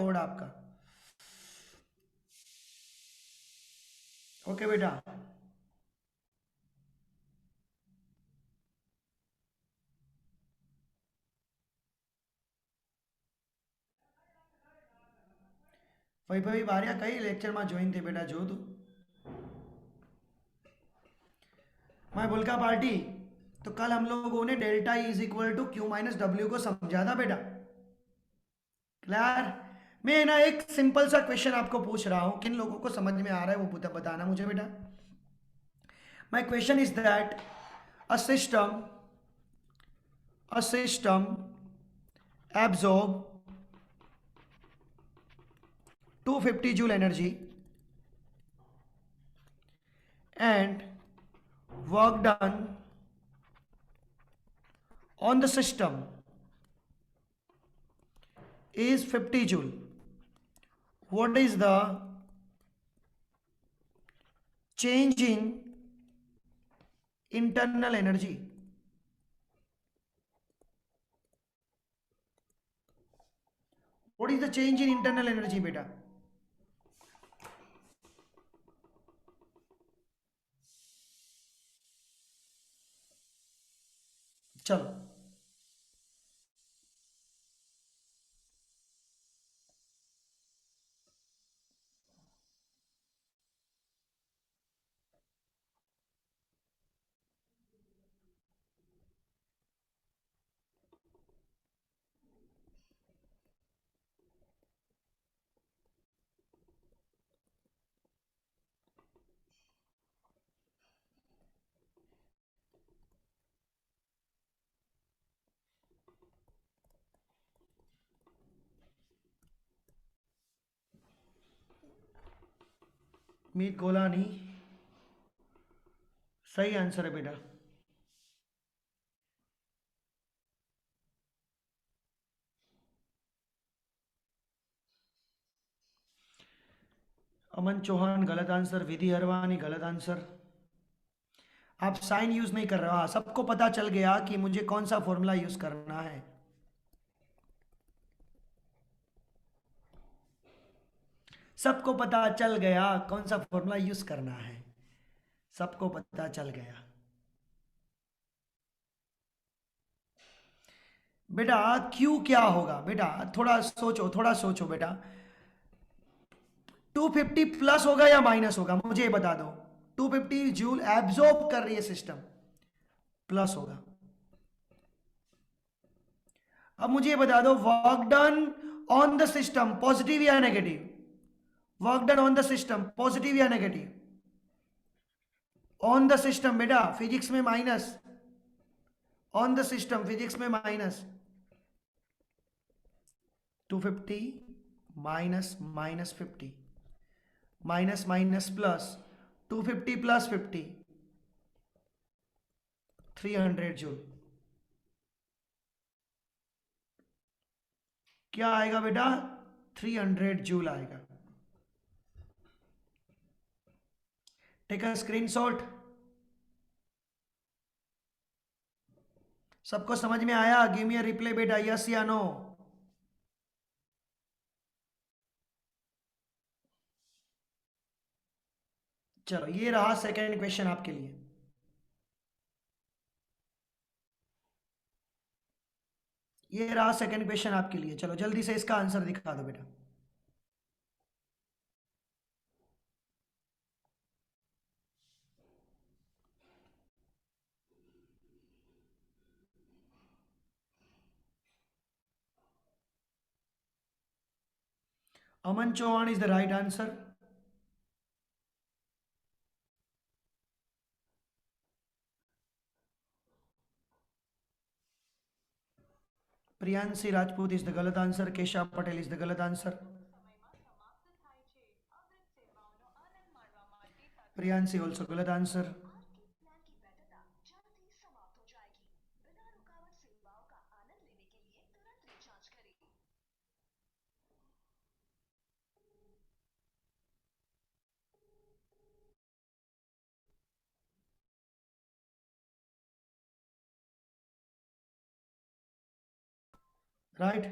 Code आपका। Okay बेटा। वैभवी बारिया कई लेक्चर में ज्वाइन थे बेटा, जो तू मैं बुल्का पार्टी। तो कल हम लोगों ने delta is equal to q minus W को समझा था बेटा। क्लियर। मैं ना एक सिंपल सा क्वेश्चन आपको पूछ रहा हूं, किन लोगों को समझ में आ रहा है वो बताना मुझे बेटा। My question is that a system absorb 250 joule energy and work done on the system is 50 joule. What is the change in internal energy? What is the change in internal energy बेटा? चलो मीत Golani सही answer है बेटा। अमन चौहान गलत answer, विधि हरवानी गलत answer. आप sign use नहीं कर रहे हो। हाँ, सबको पता चल गया कि मुझे कौन सा फॉर्मूला यूज करना है। सबको पता चल गया कौन सा फॉर्मूला यूज करना है। सबको पता चल गया बेटा। क्यू क्या होगा बेटा, थोड़ा सोचो बेटा। 250 प्लस होगा या माइनस होगा, मुझे ये बता दो। 250 जूल एब्जॉर्ब कर रही है सिस्टम, प्लस होगा। अब मुझे ये बता दो, work done on the system positive या negative? Work done on the system positive या नेगेटिव? ऑन द सिस्टम बेटा, फिजिक्स में minus. On the system physics में minus. 250 minus minus 50 minus minus plus, 250 plus 50, 300 joule. क्या आएगा बेटा? 300 joule आएगा। Take a screenshot. सबको समझ में आया? गिव मी अ रिप्लाई बेटा, यस या नो। चलो ये रहा सेकेंड क्वेश्चन आपके लिए। ये रहा सेकेंड क्वेश्चन आपके लिए। चलो जल्दी से इसका आंसर दिखा दो बेटा। Aman Chauhan is the right answer. Priyanshi Rajput is the गलत answer. Keshav Patel is the गलत आंसर। प्रियांशी ऑल्सो गलत आंसर। राइट।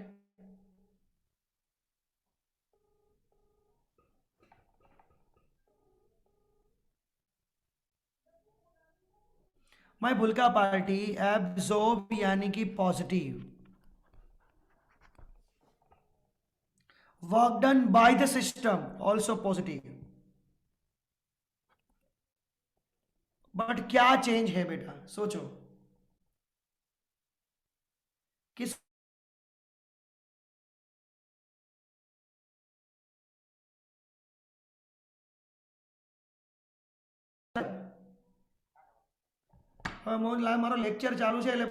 माय भुलका पार्टी एब्जॉर्ब यानी कि positive, work done by the system also positive. But क्या चेंज है बेटा, सोचो किस। મારો લેક્ચર ચાલુ છે એટલે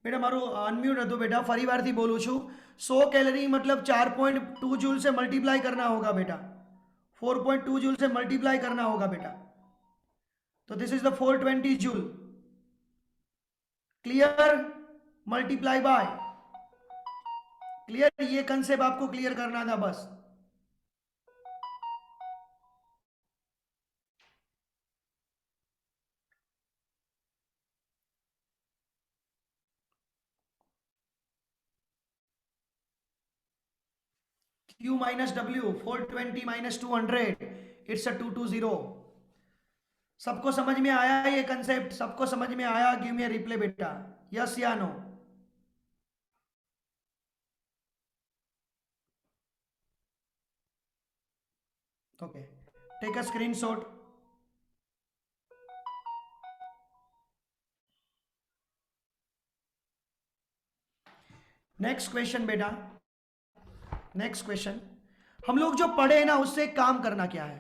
બેટા મારું અનમ્यूट હતું बेटा, ફરી વારથી બોલું છું। 100 कैलोरी मतलब 4.2 जूल से मल्टीप्लाई करना होगा बेटा, 4.2 जूल से मल्टीप्लाई करना होगा बेटा। तो this is the 420 joule, clear, multiply by, clear. ये कंसेप्ट आपको क्लियर करना था बस। Q minus W, 420 minus 200, it's a 220। सबको समझ में आया ये कंसेप्ट, सबको समझ में आया? गिव मी अ रिप्ले बेटा, यस या no. Okay, take a screenshot. Next question बेटा, नेक्स्ट क्वेश्चन। हम लोग जो पढ़े ना उससे एक काम करना क्या है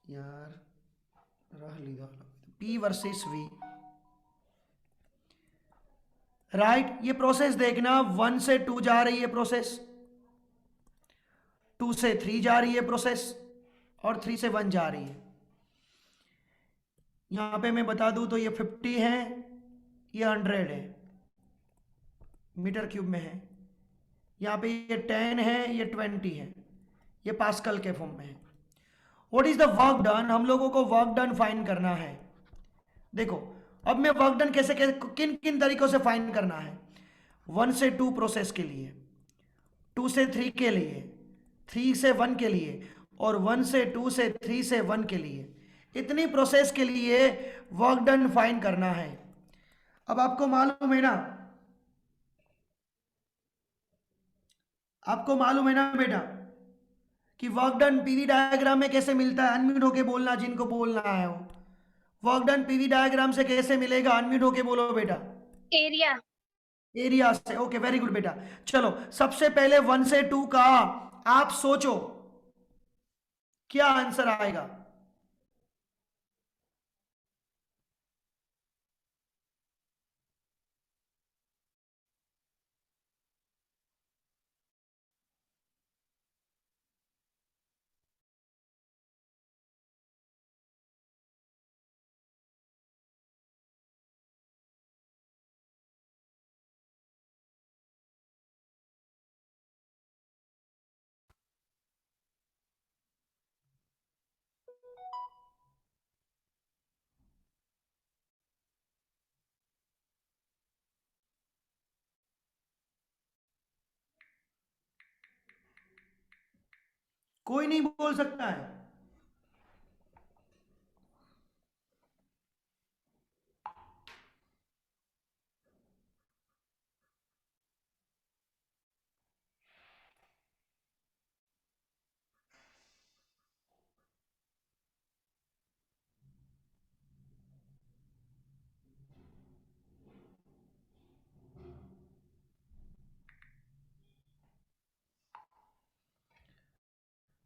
यार, रह लीधा P वर्सेस V, राइट। ये प्रोसेस देखना, 1 से 2 जा रही है प्रोसेस, 2 से 3 जा रही है प्रोसेस, और 3 से 1 जा रही है। यहां पे मैं बता दूं तो ये 50 है, ये 100 है, मीटर क्यूब में है। यहाँ पे ये 10 है, ये 20 है, ये पास्कल के फॉर्म में है। What is the work done, हम लोगों को वर्क डन फाइंड करना है। देखो अब मैं वर्क डन कैसे किन किन तरीकों से फाइंड करना है। 1 से 2 प्रोसेस के लिए, 2 से 3 के लिए, 3 से 1 के लिए, और 1 से 2 से 3 से 1 के लिए, इतनी प्रोसेस के लिए वर्क डन फाइंड करना है। अब आपको मालूम है ना, आपको मालूम है ना बेटा कि वर्क डन पीवी डायग्राम में कैसे मिलता है? अनम्यूट होके बोलना जिनको बोलना है वो। वर्क डन पीवी डायग्राम से कैसे मिलेगा? अनम्यूट होके बोलो बेटा। एरिया, एरिया से। ओके, वेरी गुड बेटा। चलो सबसे पहले 1 से 2 का आप सोचो क्या आंसर आएगा। कोई नहीं बोल सकता है।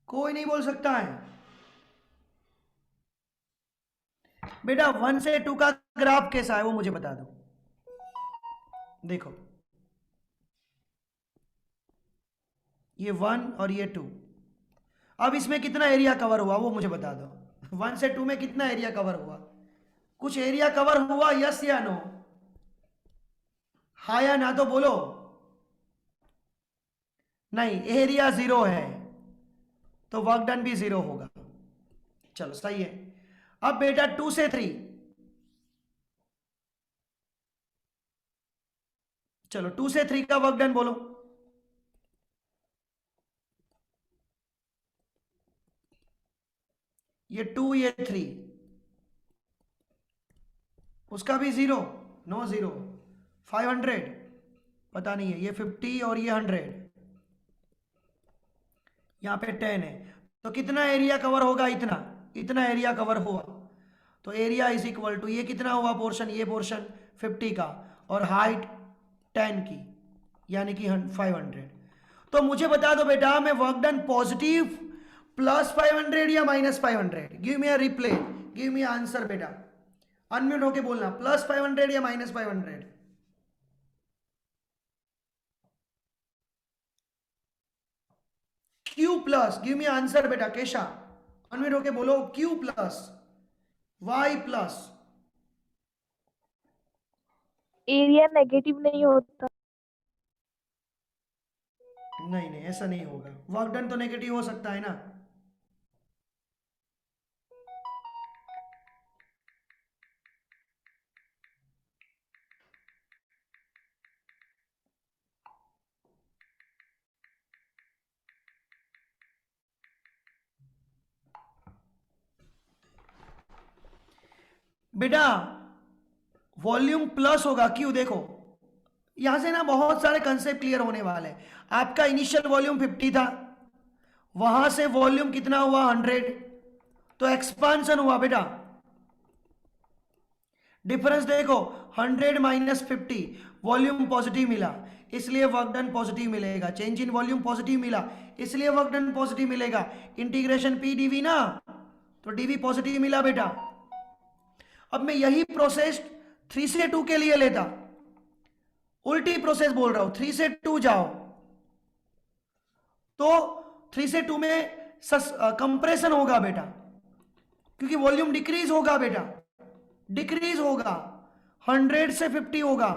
कोई नहीं बोल सकता है बेटा। 1 से 2 का ग्राफ कैसा है वो मुझे बता दो। देखो ये 1 और ये 2, अब इसमें कितना एरिया कवर हुआ वो मुझे बता दो। 1 से 2 में कितना एरिया कवर हुआ? कुछ एरिया कवर हुआ, यस या नो? हाँ या ना तो बोलो। नहीं, एरिया 0 है तो वर्क डन भी 0 होगा। चलो सही है। अब बेटा 2 से 3, चलो 2 से 3 का वर्क डन बोलो। ये 2 ये 3, उसका भी 0, नो 0। 500 पता नहीं है, ये 50 और ये 100, यहाँ पे 10 है तो कितना एरिया कवर होगा? इतना, इतना एरिया कवर हुआ तो एरिया इज इक्वल टू, ये कितना हुआ पोर्शन? ये पोर्शन 50 का और हाइट 10 की, यानी कि 500। तो मुझे बता दो बेटा, मैं वर्क डन पॉजिटिव प्लस 500 या minus 500? Give me a reply, give me answer बेटा। अनम्यूट होके बोलना, प्लस 500 या minus 500? Q plus, give me answer बेटा। केशा अनम्यूट होके बोलो, q plus y plus. Area negative नहीं होता। नहीं नहीं, ऐसा नहीं होगा, वर्क डन तो नेगेटिव हो सकता है ना। बेटा वॉल्यूम प्लस होगा, क्यों? देखो यहां से ना बहुत सारे कंसेप्ट क्लियर होने वाले हैं। आपका इनिशियल वॉल्यूम 50 था, वहां से वॉल्यूम कितना हुआ? 100, तो एक्सपांशन हुआ बेटा। डिफरेंस देखो, 100 माइनस 50, वॉल्यूम पॉजिटिव मिला इसलिए वर्क डन पॉजिटिव मिलेगा। चेंज इन वॉल्यूम पॉजिटिव मिला इसलिए वर्क डन पॉजिटिव मिलेगा। इंटीग्रेशन पी डीवी ना, तो डीवी पॉजिटिव मिला बेटा। अब मैं यही प्रोसेस 3 से 2 के लिए लेता, उल्टी प्रोसेस बोल रहा हूं। 3 से 2 जाओ तो 3 से 2 में कंप्रेशन होगा बेटा, क्योंकि वॉल्यूम डिक्रीज होगा बेटा, डिक्रीज होगा। 100 से 50 होगा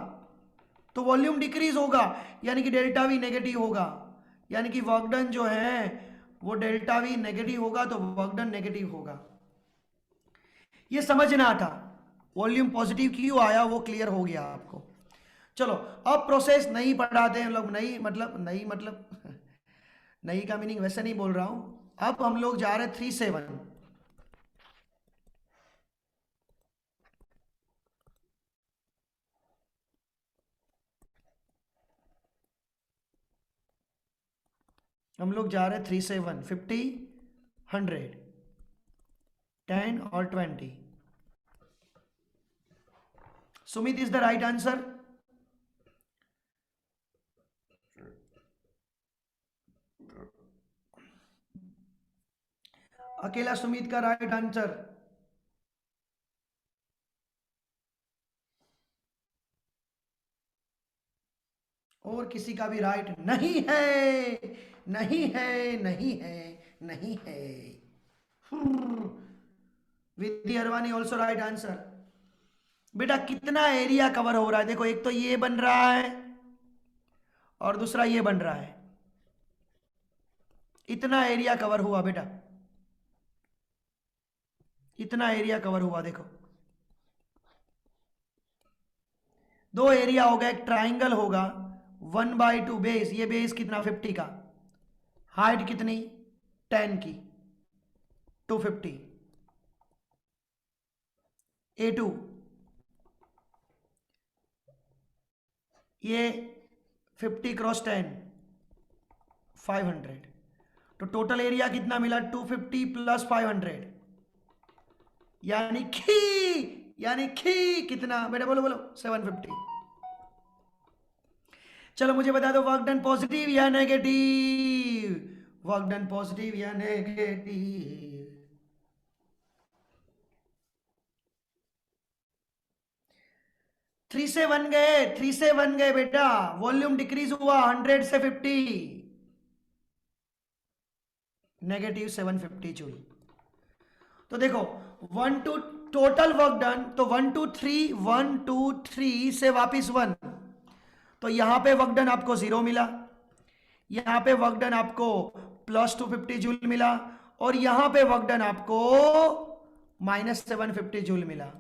तो वॉल्यूम डिक्रीज होगा, यानी कि डेल्टा वी नेगेटिव होगा, यानी कि वर्क डन जो है वो डेल्टा वी नेगेटिव होगा, तो वर्क डन नेगेटिव होगा। ये समझना था, वॉल्यूम पॉजिटिव क्यों आया वो क्लियर हो गया आपको। चलो अब प्रोसेस नहीं पढ़ाते हैं लोग, नहीं मतलब नहीं मतलब नहीं का मीनिंग वैसे नहीं बोल रहा हूं। अब हम लोग जा रहे 3-7। हम लोग जा रहे 3-7, 50, 100, 10 और 20। Sumit is the right answer. अकेला सुमित का राइट आंसर। और किसी का भी राइट नहीं है, नहीं है, नहीं है, नहीं है। विधि अरवानी ऑल्सो राइट आंसर। बेटा कितना एरिया कवर हो रहा है? देखो एक तो ये बन रहा है और दूसरा ये बन रहा है, इतना एरिया कवर हुआ बेटा, इतना एरिया कवर हुआ। देखो दो एरिया होगा, एक ट्राइंगल होगा 1/2 बेस, ये बेस कितना? 50 का, हाइट कितनी? 10 की, 250। A2 ये 50 क्रॉस 10, 500, तो टोटल एरिया कितना मिला? 250 प्लस 500, यानी खी कितना बेटा? बोलो बोलो, 750। चलो मुझे बता दो, वर्क डन पॉजिटिव या नेगेटिव? वर्क डन पॉजिटिव या नेगेटिव। थ्री से वन गए बेटा, वॉल्यूम डिक्रीज हुआ 100 से 50, नेगेटिव 750 जूल। तो देखो 1 टू टोटल वर्क डन, तो 1 2 3 से वापिस 1, तो यहां पे वर्क डन आपको 0 मिला, यहां पे वर्क डन आपको प्लस 250 जूल मिला, और यहां पे वर्क डन आपको माइनस 750 जूल मिला।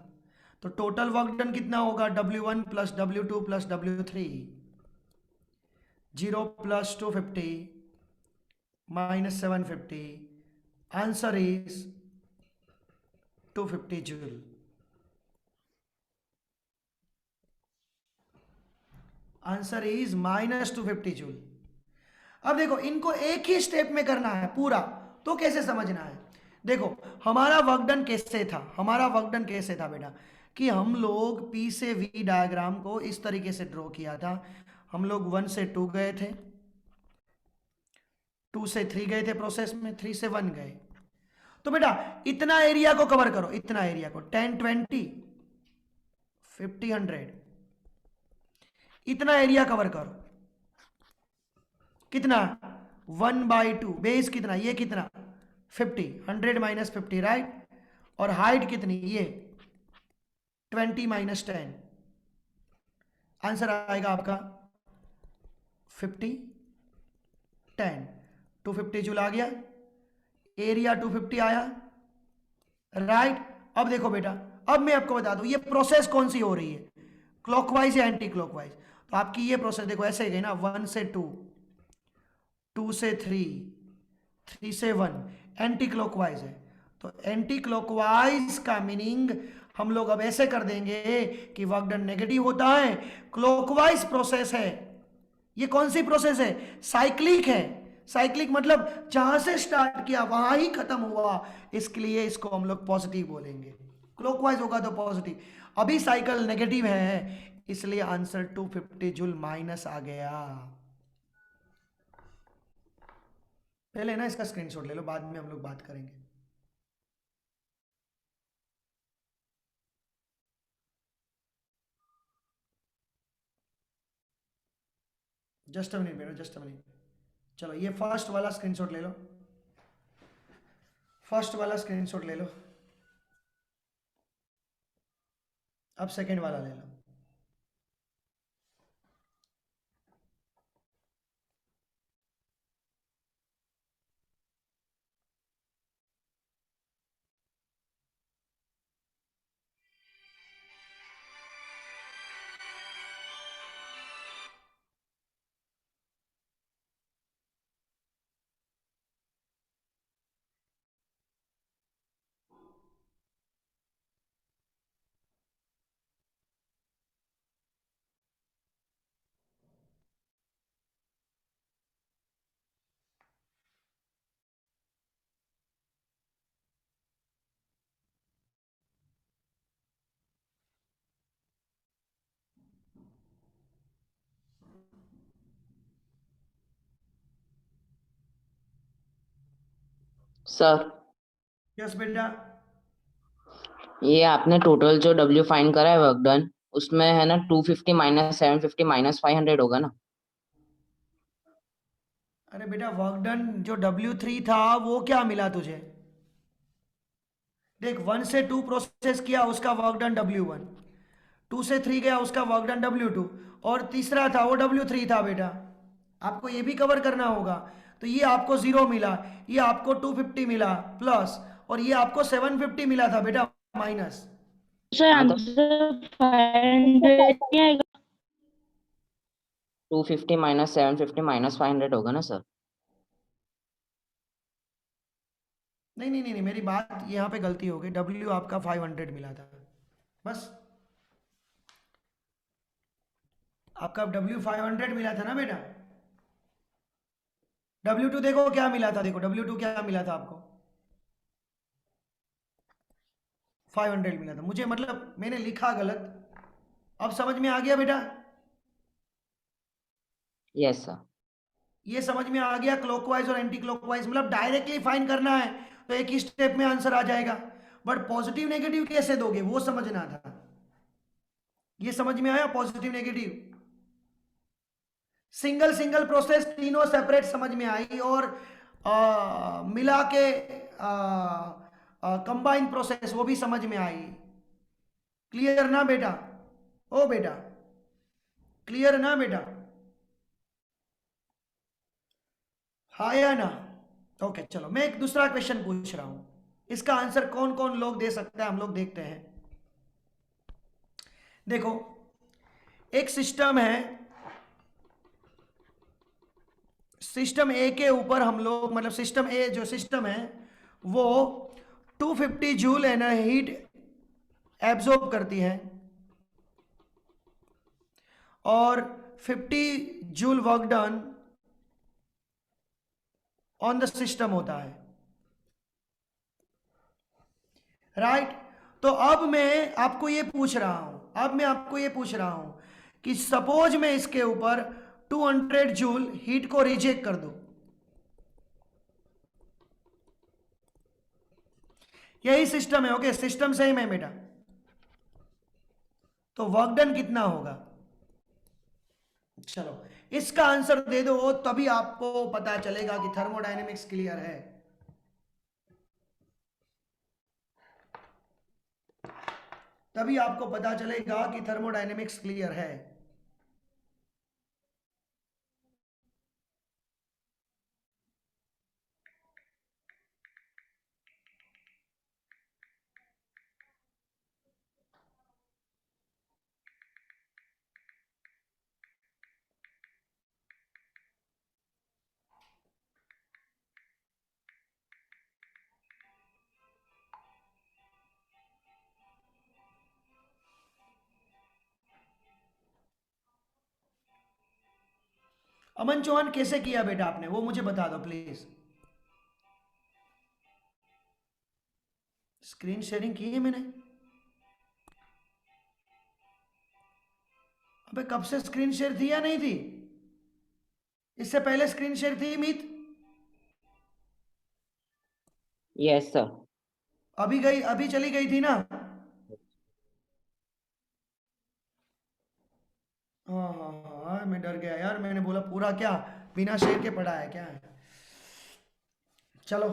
तो टोटल वर्क डन कितना होगा, W1 plus W2 plus W3, 0 plus 250 minus 750, answer is 250 joule. Answer is minus 250 joule. अब देखो इनको एक ही स्टेप में करना है पूरा, तो कैसे समझना है, देखो हमारा वर्क डन कैसे था, हमारा वर्क डन कैसे था बेटा, कि हम लोग P से V डायग्राम को इस तरीके से ड्रॉ किया था। हम लोग 1 से 2 गए थे, 2 से 3 गए थे प्रोसेस में, 3 से 1 गए। तो बेटा इतना एरिया को कवर करो, इतना एरिया को 10 20 50 100, इतना एरिया कवर करो। कितना, 1/2, बेस कितना, ये कितना 50, 100 माइनस 50 राइट, और हाइट कितनी, ये 20 माइनस 10, आंसर आएगा आपका 50 10, 250 जूल आ गया, एरिया 250 आया राइट। अब देखो बेटा, अब मैं आपको बता दूं ये प्रोसेस कौन सी हो रही है, क्लॉकवाइज या एंटी क्लॉकवाइज। तो आपकी ये प्रोसेस देखो ऐसे ही गई ना, 1 से 2, 2 से 3, 3 से 1, एंटी क्लॉकवाइज है। तो एंटी क्लॉकवाइज का मीनिंग हम लोग अब ऐसे कर देंगे कि वर्क डन नेगेटिव होता है, क्लॉकवाइज प्रोसेस है। ये कौन सी प्रोसेस है, साइक्लिक है। साइक्लिक मतलब जहां से स्टार्ट किया वहां ही खत्म हुआ, इसके लिए इसको हम लोग पॉजिटिव बोलेंगे। क्लॉकवाइज होगा तो पॉजिटिव, अभी साइकिल नेगेटिव है, इसलिए आंसर 250 जूल माइनस आ गया। पहले ना इसका स्क्रीनशॉट ले लो, बाद में हम लोग बात करेंगे। जस्ट अ मिनट बेटा, जस्ट अ मिनट। चलो ये फर्स्ट वाला स्क्रीनशॉट ले लो, फर्स्ट वाला स्क्रीनशॉट ले लो, अब सेकंड वाला ले लो। सर, यस बेटा, ये आपने टोटल जो W फाइंड करा है वर्क डन, उसमें है ना 250 माइनस 750 माइनस 500 होगा ना। अरे बेटा वर्क डन जो W3 था वो क्या मिला तुझे, देख 1 से 2 प्रोसेस किया उसका वर्क डन W1, 2 से 3 गया उसका वर्क डन W2, और तीसरा था वो W3 था बेटा। आपको ये भी कवर करना होगा। तो ये आपको 0 मिला, ये आपको 250 मिला प्लस, और ये आपको 750 मिला था बेटा माइनस। सर हाँ तो आंसर 500 नहीं आएगा। 250 माइनस 750 माइनस 500 होगा ना सर। नहीं नहीं नहीं नहीं, मेरी बात यहाँ पे गलती हो गई, W आपका 500 मिला था बस, आपका W 500 मिला था ना बेटा। W2 देखो क्या मिला था, देखो W2 क्या मिला था आपको, 500 मिला था। मुझे मतलब मैंने लिखा गलत, अब समझ में आ गया बेटा। Yes sir. ये समझ में आ गया, क्लॉकवाइज और एंटी क्लॉकवाइज, मतलब डायरेक्टली फाइंड करना है तो एक ही स्टेप में आंसर आ जाएगा, बट पॉजिटिव नेगेटिव कैसे दोगे वो समझना था। ये समझ में आया, positive negative single single process तीनों सेपरेट समझ में आई, और मिला के कंबाइन प्रोसेस वो भी समझ में आई। क्लियर ना बेटा? ओ बेटा, क्लियर ना बेटा? हाँ या ना? ओके चलो, मैं एक दूसरा क्वेश्चन पूछ रहा हूं, इसका आंसर कौन कौन लोग दे सकते हैं हम लोग देखते हैं। देखो, एक सिस्टम है, सिस्टम ए के ऊपर हम लोग, मतलब सिस्टम ए जो सिस्टम है वो 250 जूल हीट एब्जॉर्ब करती है और 50 joule work done on the system होता है, राइट? तो अब मैं आपको ये पूछ रहा हूं कि सपोज मैं इसके ऊपर 200 जूल हीट को रिजेक्ट कर दूं, यही सिस्टम है, ओके, सिस्टम सेम है बेटा, तो वर्क डन कितना होगा? चलो इसका आंसर दे दो, तभी आपको पता चलेगा कि थर्मोडायनेमिक्स क्लियर है। तभी आपको पता चलेगा कि थर्मोडायनेमिक्स क्लियर है। अमन चौहान कैसे किया बेटा आपने, वो मुझे बता दो प्लीज। स्क्रीन शेयरिंग की है मैंने? अबे कब से स्क्रीन शेयर थी या नहीं थी? इससे पहले स्क्रीन शेयर थी मीत? Yes sir. अभी चली गई थी ना? हाँ हाँ हाँ, मैं डर गया यार, मैंने बोला पूरा क्या बिना शेयर के पढ़ा है क्या है। चलो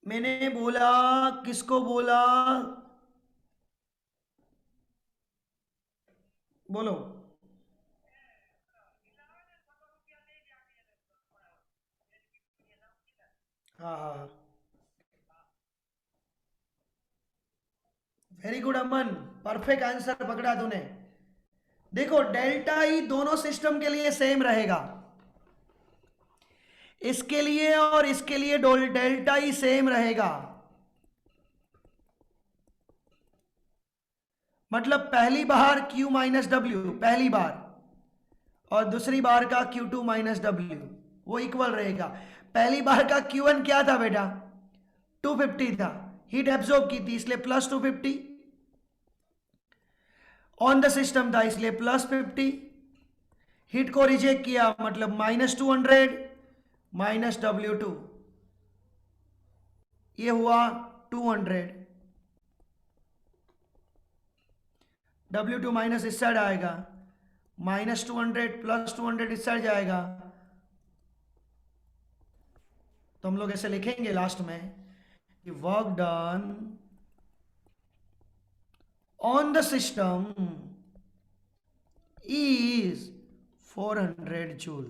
मैंने बोला, किसको बोला? बोलो। हाँ हाँ हाँ, वेरी गुड अमन, परफेक्ट आंसर पकड़ा तूने। देखो डेल्टा ई दोनों सिस्टम के लिए सेम रहेगा, इसके लिए और इसके लिए डेल्टा ई सेम रहेगा, मतलब पहली बार Q माइनस डब्ल्यू पहली बार, और दूसरी बार का Q2 माइनस डब्ल्यू वो इक्वल रहेगा। पहली बार का Q1 क्या था बेटा? 250 था, हीट एब्जॉर्ब की थी इसलिए प्लस 250, ऑन द सिस्टम था इसलिए प्लस 50, हीट को रिजेक्ट किया मतलब माइनस 200 माइनस W2, ये हुआ 200, W2 माइनस इस साइड आएगा, माइनस 200 प्लस 200 इस साइड जाएगा, तो हम लोग ऐसे लिखेंगे लास्ट में कि work done on the system is 400 joule.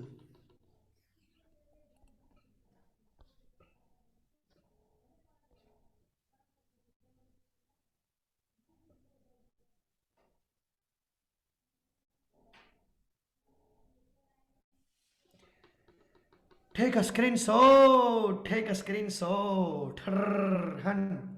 Take a screenshot. Take a screenshot. Hun.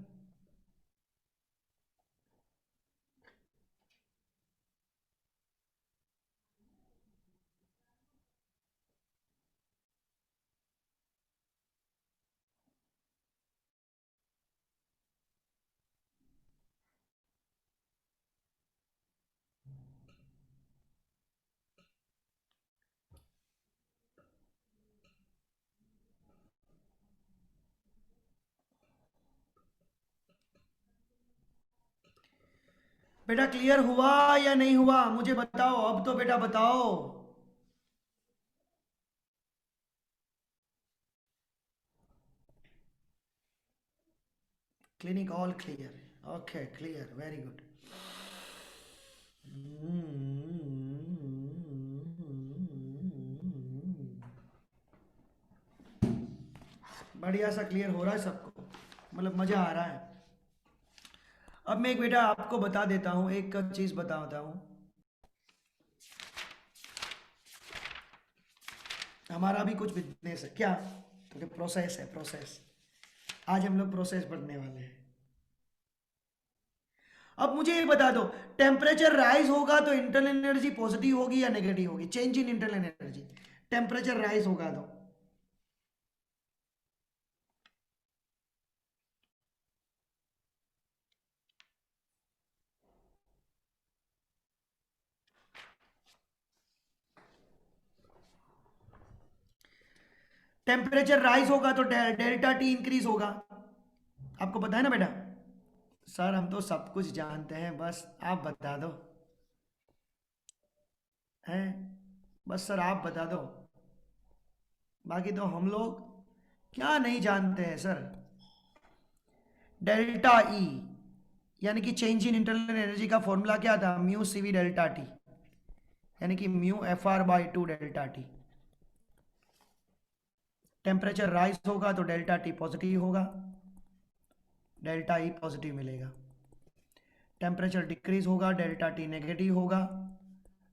बेटा क्लियर हुआ या नहीं हुआ मुझे बताओ, अब तो बेटा बताओ। Clinic all clear, okay clear, very good. बढ़िया सा क्लियर हो रहा है सबको, मतलब मजा आ रहा है। अब मैं एक बेटा आपको बता देता हूं, एक चीज बताता हूं। हमारा भी कुछ बिजनेस है क्या, तो प्रोसेस है, प्रोसेस। आज हम लोग प्रोसेस पढ़ने वाले हैं। अब मुझे ये बता दो, टेम्परेचर राइज होगा तो इंटरनल एनर्जी पॉजिटिव होगी या नेगेटिव होगी? Change in internal energy, temperature rise होगा तो टेम्परेचर राइज होगा तो डेल्टा टी इंक्रीज होगा। आपको पता है ना बेटा? सर हम तो सब कुछ जानते हैं, बस आप बता दो। हैं? बस सर आप बता दो, बाकी तो हम लोग क्या नहीं जानते हैं सर। डेल्टा ई यानी कि चेंज इन इंटरनल एनर्जी का फॉर्मूला क्या था? Mu c v delta T, यानी कि mu f R by 2 delta T. Temperature rise होगा तो डेल्टा टी पॉजिटिव होगा, डेल्टा ई पॉजिटिव मिलेगा। टेम्परेचर डिक्रीज होगा, डेल्टा टी नेगेटिव होगा,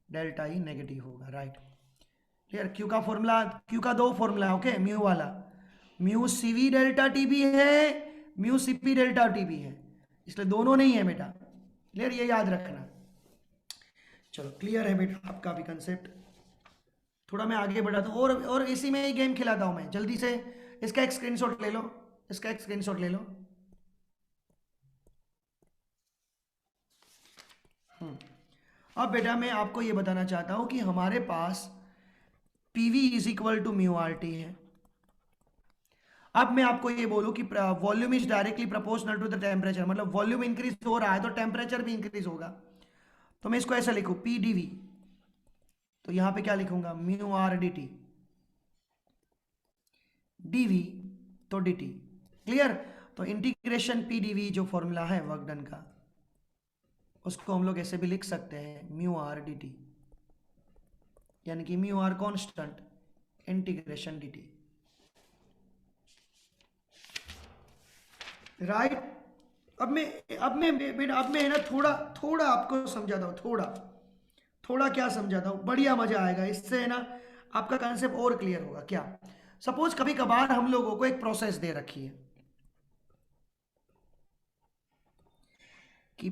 डेल्टा ई नेगेटिव होगा। Right, clear? क्यू का फॉर्मूला, क्यू का दो फॉर्मूला, ओके। म्यू वाला mu c v delta T भी है, mu C P delta T भी है, इसलिए दोनों नहीं है बेटा। क्लियर? ये याद रखना। चलो क्लियर है बेटा आपका भी कंसेप्ट। थोड़ा मैं आगे बढ़ाता हूँ और इसी में ही गेम खिलाता हूँ मैं। जल्दी से इसका एक स्क्रीनशॉट ले लो, इसका एक स्क्रीनशॉट ले लो। अब बेटा मैं आपको ये बताना चाहता हूँ कि हमारे पास PV is equal to mu R T है। अब मैं आपको ये बोलूँ कि volume is directly proportional to the temperature, मतलब वॉल्यूम इंक्रीज हो रहा है तो टेम्परेचर भी इंक्रीज होगा। तो मैं इसको ऐसा लिखूँ PdV, तो यहां पे क्या लिखूंगा? Mu R D T, dV तो dt। क्लियर? तो इंटीग्रेशन PdV जो फॉर्मूला है वर्क डन का, उसको हम लोग ऐसे भी लिख सकते हैं म्यू आर डी टी, यानी कि mu R constant integration dt। राइट? अब मैं है ना थोड़ा आपको समझाता हूँ, थोड़ा क्या समझाता हूँ, बढ़िया मजा आएगा इससे, है ना? आपका कंसेप्ट और क्लियर होगा। क्या? सपोज कभी कभार हम लोगों को एक प्रोसेस दे रखी है कि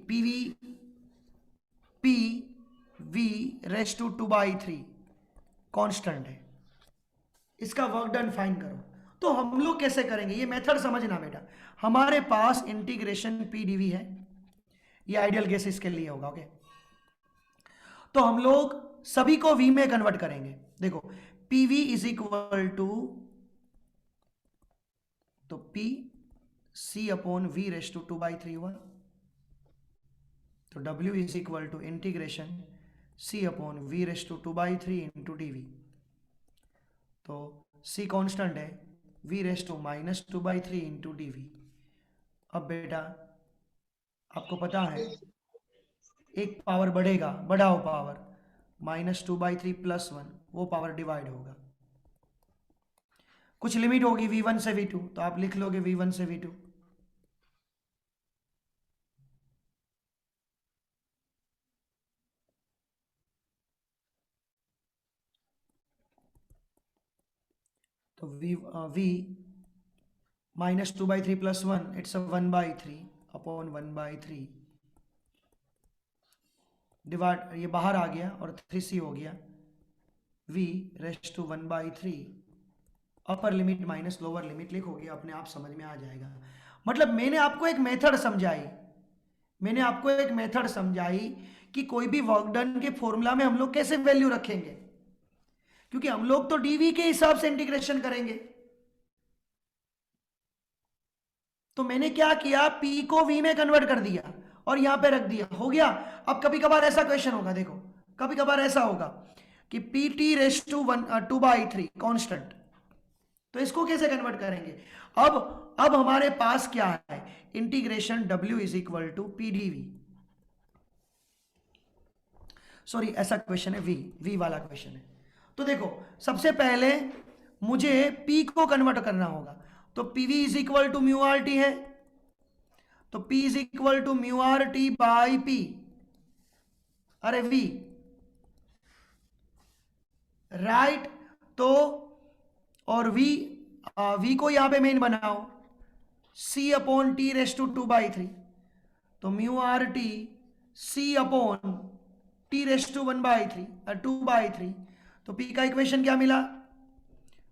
PV रेस टू 2/3 कांस्टेंट है, इसका वर्क डन फाइंड करो। तो हम लोग कैसे करेंगे? ये मेथड समझना बेटा। हमारे पास इंटीग्रेशन PdV है, ये आइडियल केसेस के लिए होगा, ओके। तो हम लोग सभी को V में कन्वर्ट करेंगे। देखो PV इज इक्वल टू, तो P C upon V raise to 2/3 हुआ, तो W is equal to integration C upon V raise to 2/3 into dV। तो C कांस्टेंट है, V raise to -2/3 into dV। अब बेटा आपको पता है एक पावर बढ़ेगा, बढ़ाओ पावर, -2/3 + 1, वो पावर डिवाइड होगा, कुछ लिमिट होगी V1 से V2, तो आप लिख लोगे V1 से V2। तो V -2/3 + 1, इट्स 1/3 अपॉन 1/3 डिवाइड, ये बाहर आ गया और 3C हो गया, V raise to 1/3, upper limit minus lower limit लिखोगे, अपने आप समझ में आ जाएगा। मतलब मैंने आपको एक मेथड समझाई कि कोई भी वर्क डन के फॉर्मूला में हम लोग कैसे वैल्यू रखेंगे, क्योंकि हम लोग तो dV के हिसाब से इंटीग्रेशन करेंगे। तो मैंने क्या किया, P को V में कन्वर्ट कर दिया और यहां पे रख दिया, हो गया। अब कभी कभार ऐसा क्वेश्चन होगा, देखो कभी कभार ऐसा होगा कि P T raise to 2/3 constant, तो इसको कैसे कन्वर्ट करेंगे? अब हमारे पास क्या है, integration W is equal to P D V, sorry ऐसा क्वेश्चन है, वी वाला क्वेश्चन है। तो देखो सबसे पहले मुझे P को कन्वर्ट करना होगा, तो P V is equal to mu R T है, तो P is equal to mu R T by P, अरे V, राइट। तो और V को यहां पे मेन बनाओ, C upon T raise to 2/3, तो mu R T C upon T raise to 2/3, तो P का इक्वेशन क्या मिला,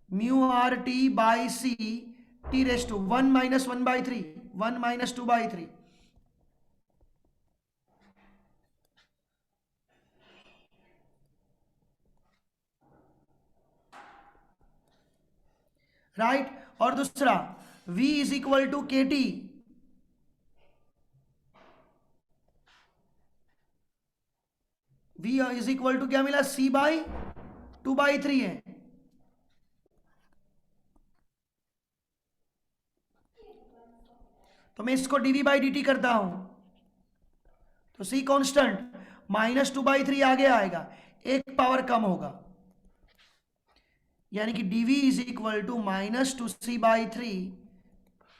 mu R T by C T raise to 1 minus 1/3, 1 minus 2/3, right. और दूसरा V is equal to K T, V is equal to क्या मिला, C by 2/3 है, तो मैं इसको dV बाई dt करता हूं, तो C कांस्टेंट माइनस 2/3 आगे आएगा, एक पावर कम होगा, यानी कि dV is equal to -2C/3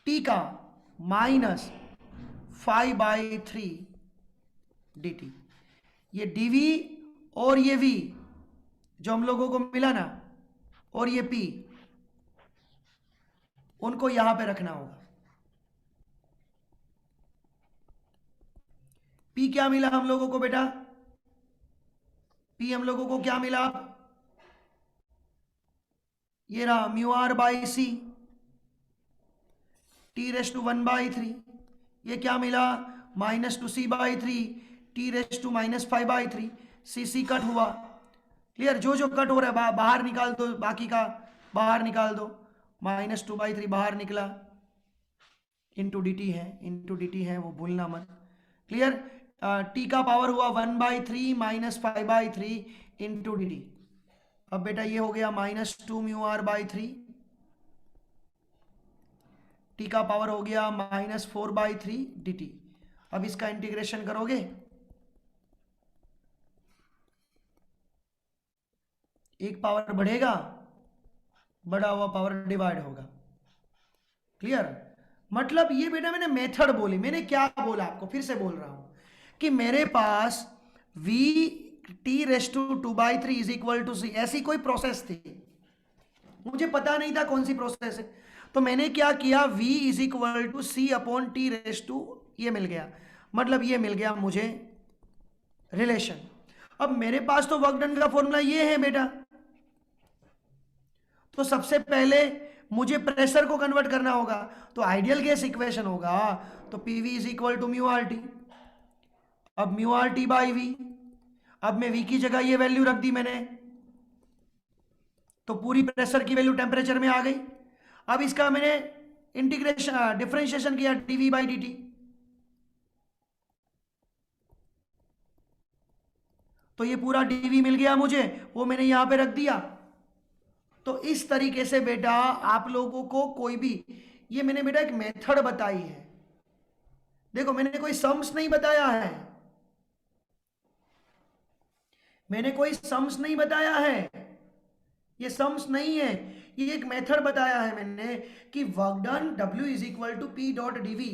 T का माइनस 5/3 dt। ये dV और ये V जो हम लोगों को मिला ना, और ये P, उनको यहां पे रखना होगा। P क्या मिला हम लोगों को बेटा, P हम लोगों को क्या मिला, ये रहा mu R by C T raise to 1/3, ये क्या मिला -2C/3 T raise to -5/3, C cut हुआ, क्लियर। जो जो कट हो रहा है बाहर निकाल दो, बाकी का बाहर निकाल दो, -2/3 बाहर निकला, इंटू डी टी है वो भूलना मत, क्लियर। टी का पावर हुआ 1/3 -5/3 इंटू डी टी। अब बेटा ये हो गया -2 म्यू आर बाई 3, टी का पावर हो गया -4/3 डी टी। अब इसका इंटीग्रेशन करोगे, एक पावर बढ़ेगा, बढ़ा हुआ पावर डिवाइड होगा, क्लियर। मतलब ये बेटा मैंने मेथड बोली, मैंने क्या बोला आपको फिर से बोल रहा हूं कि मेरे पास v t raise to 2/3 is equal to c, ऐसी कोई प्रोसेस थी, मुझे पता नहीं था कौन सी प्रोसेस है, तो मैंने क्या किया, v is equal to C upon T raise to, ये मिल गया, मतलब ये मिल गया मुझे रिलेशन। अब मेरे पास तो वर्क डन का फॉर्मूला ये है बेटा, तो सबसे पहले मुझे प्रेशर को कन्वर्ट करना होगा, तो आइडियल गैस इक्वेशन होगा, तो PV is equal to mu R T, अब mu R T by V, अब मैं वी की जगह ये वैल्यू रख दी मैंने, तो पूरी प्रेशर की वैल्यू टेम्परेचर में आ गई। अब इसका मैंने इंटीग्रेशन डिफरेंशिएशन किया डीवी बाई डी टी, तो ये पूरा डीवी मिल गया मुझे, वो मैंने यहां पे रख दिया। तो इस तरीके से बेटा आप लोगों को कोई भी, ये मैंने बेटा एक मेथड बताई है, देखो मैंने कोई सम्स नहीं बताया है, मैंने कोई सम्स नहीं बताया है, ये सम्स नहीं है, ये एक मेथड बताया है मैंने कि work done W is equal to P dot D V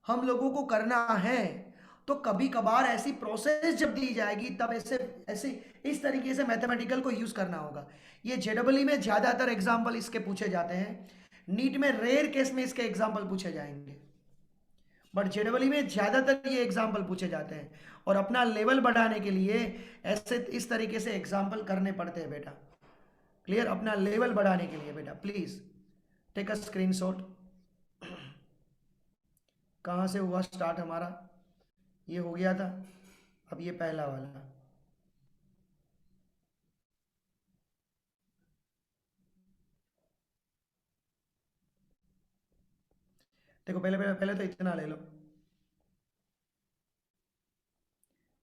हम लोगों को करना है। तो कभी कभार ऐसी प्रोसेस जब दी जाएगी तब ऐसे ऐसे इस तरीके से मैथमेटिकल को यूज करना होगा। ये जेडब्ल्यू में ज्यादातर एग्जाम्पल इसके पूछे जाते हैं, नीट में रेयर केस में इसके एग्जाम्पल पूछे जाएंगे, बट जेडब्ल्यू में ज्यादातर ये एग्जाम्पल पूछे जाते हैं, और अपना लेवल बढ़ाने के लिए ऐसे इस तरीके से एग्जाम्पल करने पड़ते हैं बेटा, क्लियर। अपना लेवल बढ़ाने के लिए बेटा प्लीज टेक अ स्क्रीनशॉट। कहाँ से हुआ स्टार्ट हमारा, ये हो गया था, अब ये पहला वाला, देखो पहले पहले पहले तो इतना ले लो,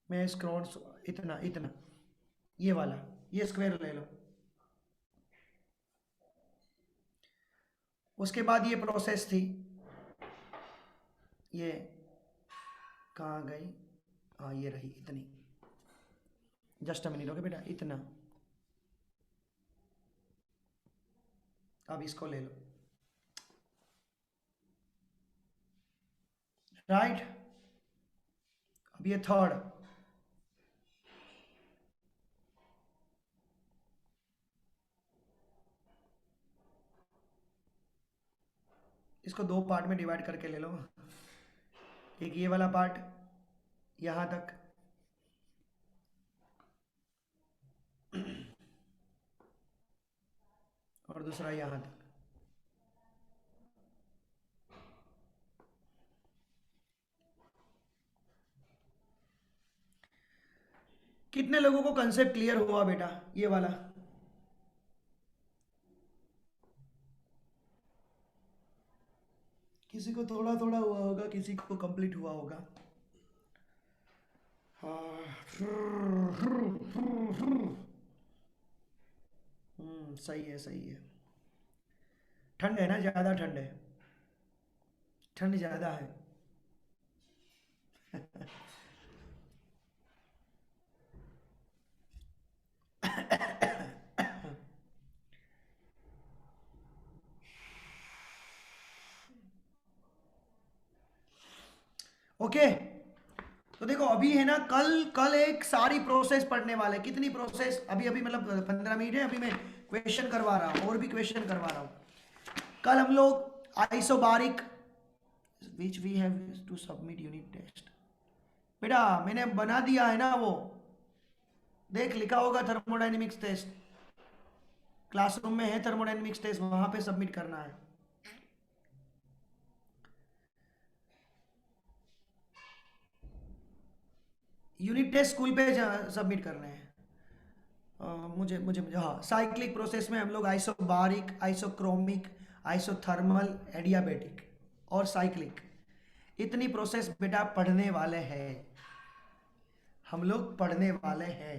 मैं स्क्रॉल इतना इतना, ये वाला, ये स्क्वायर ले लो। उसके बाद ये प्रोसेस थी, ये कहाँ गई, हाँ ये रही इतनी। जस्ट अ मिनट, ओके बेटा, इतना। अब इसको ले लो, राइट। अब ये थर्ड, इसको दो पार्ट में डिवाइड करके ले लो। एक ये वाला पार्ट यहाँ तक, और दूसरा यहाँ तक। कितने लोगों को कंसेप्ट क्लियर हुआ बेटा ये वाला? किसी को थोड़ा थोड़ा हुआ होगा, किसी को कंप्लीट हुआ होगा। सही है सही है। ठंड है ना, ज़्यादा ठंड है, ठंड ज़्यादा है। ओके, तो देखो अभी है ना, कल कल एक सारी प्रोसेस पढ़ने वाले। कितनी प्रोसेस? अभी अभी मतलब 15 मिनट है, अभी मैं क्वेश्चन करवा रहा हूँ और भी क्वेश्चन करवा रहा हूँ। कल हम लोग isobaric which we have to submit unit test. बेटा मैंने बना दिया है ना वो, देख लिखा होगा थर्मोडाइनमिक्स टेस्ट, क्लासरूम में है थर्मोडाइनमिक्स टेस्ट, वहां पे सबमिट करना है। यूनिट टेस्ट स्कूल पे सबमिट करने हैं। मुझे मुझे मुझे हाँ, साइक्लिक प्रोसेस में हम लोग आइसोबारिक, आइसोक्रोमिक, आइसोथर्मल, एडियाबेटिक और साइक्लिक, इतनी प्रोसेस बेटा पढ़ने वाले हैं, हम लोग पढ़ने वाले हैं।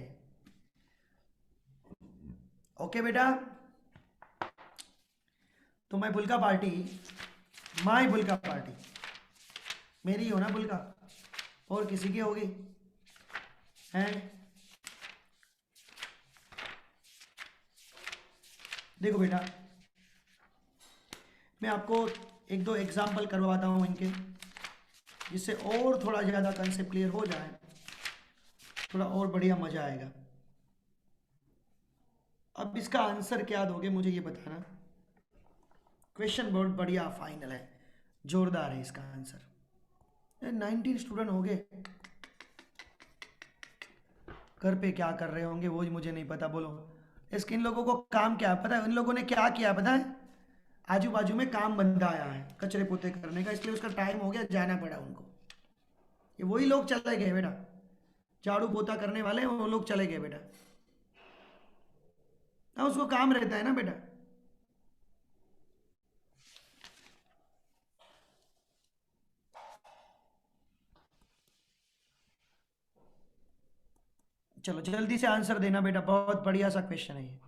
ओके बेटा, तो मैं बुल्का पार्टी, माई बुल्का पार्टी, मेरी हो ना बुल्का, और किसी की होगी हैं? देखो बेटा, मैं आपको एक दो एग्जाम्पल करवाता हूँ इनके, जिससे और थोड़ा ज़्यादा कंसेप्ट क्लियर हो जाए, थोड़ा और बढ़िया मज़ा आएगा। अब इसका आंसर क्या दोगे मुझे ये बताना। क्वेश्चन बहुत बढ़िया फाइनल है, जोरदार है इसका आंसर। 19 स्टूडेंट हो गए, घर पे क्या कर रहे होंगे वो मुझे नहीं पता। बोलो इसके, इन लोगों को काम क्या है पता है? इन लोगों ने क्या किया पता है? आजू बाजू में काम बंदा आया है कचरे पोते करने का, इसलिए उसका टाइम हो गया, जाना पड़ा उनको। ये वही लोग चले गए बेटा, झाड़ू पोता करने वाले वो लोग चले गए बेटा। हाँ, उसको काम रहता है ना बेटा। चलो जल्दी से आंसर देना बेटा, बहुत बढ़िया सा क्वेश्चन है ये।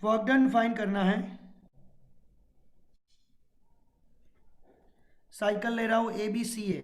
वर्क डन फाइंड करना है। साइकिल ले रहा हूं ABCA,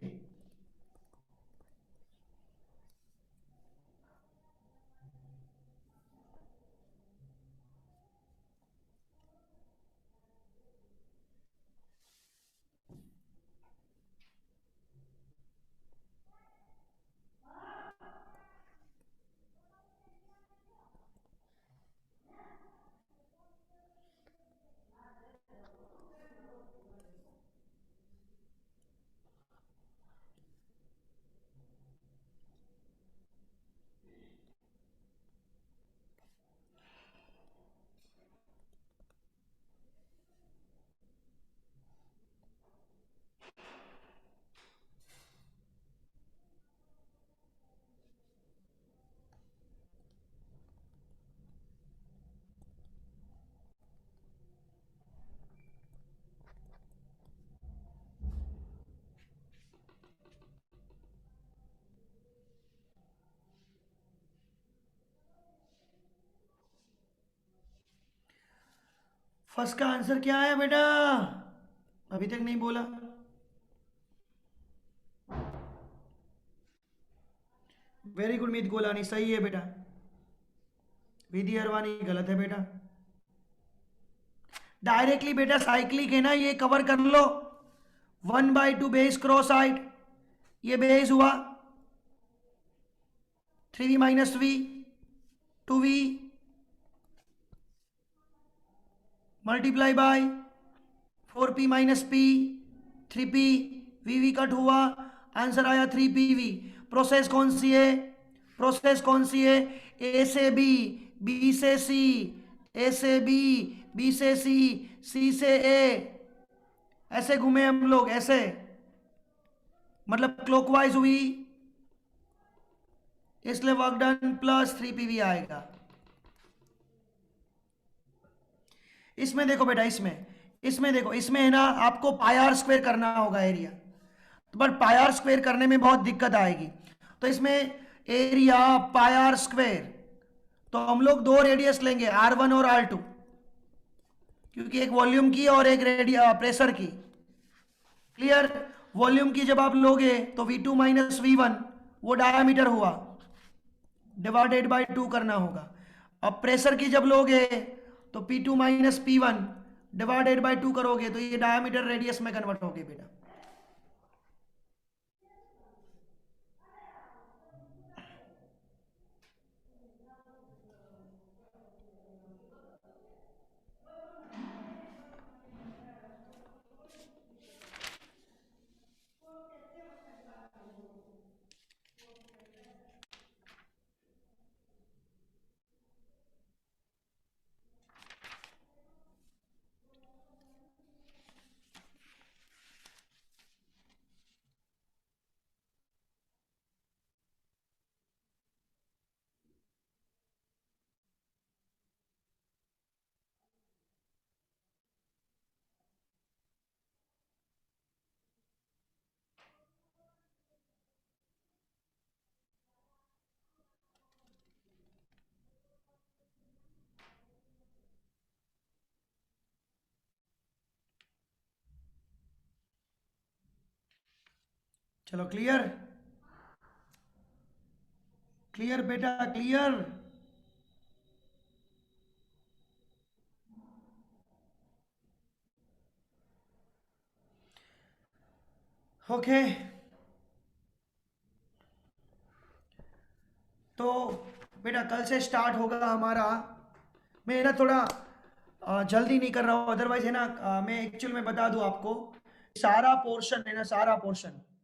फर्स्ट का आंसर क्या है बेटा? अभी तक नहीं बोला। वेरी गुड मीत गोलानी, सही है बेटा। विधि अरवानी गलत है बेटा। डायरेक्टली बेटा साइक्लिक है ना, ये कवर कर लो। 1/2 बेस क्रॉस साइड, ये बेस हुआ 3v minus V 2v multiply by 4p minus P 3p, V cut हुआ, आंसर आया 3pv। प्रोसेस कौन सी है? प्रोसेस कौन सी है? ए से बी, बी से सी, ए से बी, बी से सी, सी से ए, ऐसे घूमे हम लोग, ऐसे मतलब क्लॉकवाइज हुई, इसलिए वर्क डन प्लस 3pv आएगा। इसमें देखो बेटा, इसमें देखो, इसमें है ना आपको पाई आर स्क्वायर करना होगा area, but pi R square करने में बहुत दिक्कत आएगी। तो इसमें एरिया पाई आर स्क्वायर, तो हम लोग दो रेडियस लेंगे, R1 और R2, क्योंकि एक वॉल्यूम की और एक प्रेशर की। क्लियर? वॉल्यूम की जब आप लोगे तो V2 माइनस V1 वो डायामीटर हुआ, डिवाइडेड बाय 2 करना होगा। अब प्रेशर की जब लोगे तो P2 minus P1 divided by 2 करोगे तो ये डायामीटर रेडियस में कन्वर्ट होगी बेटा। चलो क्लियर? क्लियर बेटा, क्लियर? ओके, तो बेटा कल से स्टार्ट होगा हमारा। मैं ना थोड़ा जल्दी नहीं कर रहा हूँ, अदरवाइज है ना मैं एक्चुअल में बता दूं आपको, सारा पोर्शन है ना, सारा पोर्शन